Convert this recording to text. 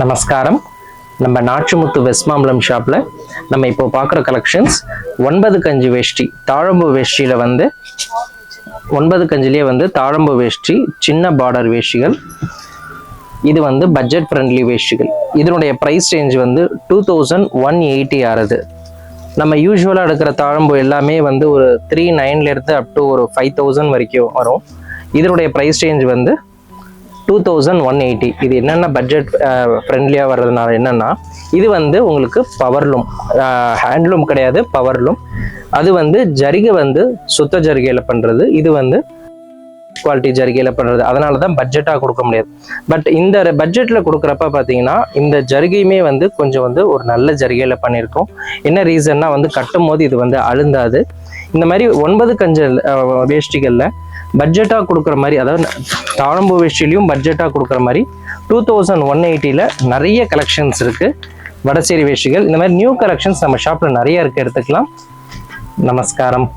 நமஸ்காரம். நம்ம நாச்சிமுத்து வெஸ்மாம்பலம் ஷாப்ல நம்ம இப்போ பார்க்குற கலெக்ஷன்ஸ் 9 கஞ்சி வேஷ்டி, தாழம்பு வேஷ்டியில வந்து 9 கஞ்சிலேயே வந்து தாழம்பு வேஷ்டி, சின்ன பார்டர் வேஷ்டிகள். இது வந்து பட்ஜெட் ஃப்ரெண்ட்லி வேஷ்டிகள். இதனுடைய ப்ரைஸ் ரேஞ்ச் வந்து 2180 ஆறுது. நம்ம யூஸ்வலாக எடுக்கிற தாழம்பு எல்லாமே வந்து ஒரு 3900 அப் டு ஒரு 5000 வரைக்கும் வரும். இதனுடைய ப்ரைஸ் ரேஞ்ச் வந்து 2180. இது என்னென்ன பட்ஜெட் ஃப்ரெண்ட்லியாக வர்றதுனால என்னன்னா, இது வந்து உங்களுக்கு பவர்லூம், ஹேண்ட்லூம் கிடையாது, பவர்லூம். அது வந்து ஜரிகை வந்து சுத்த ஜரிகையில் பண்ணுறது, இது வந்து குவாலிட்டி ஜரிகையில் பண்ணுறது. அதனால தான் பட்ஜெட்டாக கொடுக்க முடியாது. பட் இந்த பட்ஜெட்டில் கொடுக்குறப்ப பார்த்தீங்கன்னா இந்த ஜரிகையுமே வந்து கொஞ்சம் வந்து ஒரு நல்ல ஜரிகையில் பண்ணியிருக்கோம். என்ன ரீசன்னா வந்து கட்டும் போது இது வந்து அழுந்தாது. இந்த மாதிரி 9 கஞ்சல் வேஷ்டிகளில் பட்ஜெட்டாக கொடுக்குற மாதிரி, அதாவது தாழம்பு வேஷ்டிலையும் பட்ஜெட்டாக கொடுக்குற மாதிரி 2180ல் நிறைய கலெக்ஷன்ஸ் இருக்குது. வடசேரி வேஷ்டிகள் இந்த மாதிரி நியூ கலெக்ஷன்ஸ் நம்ம ஷாப்பில் நிறைய இருக்குது, எடுத்துக்கலாம். நமஸ்காரம்.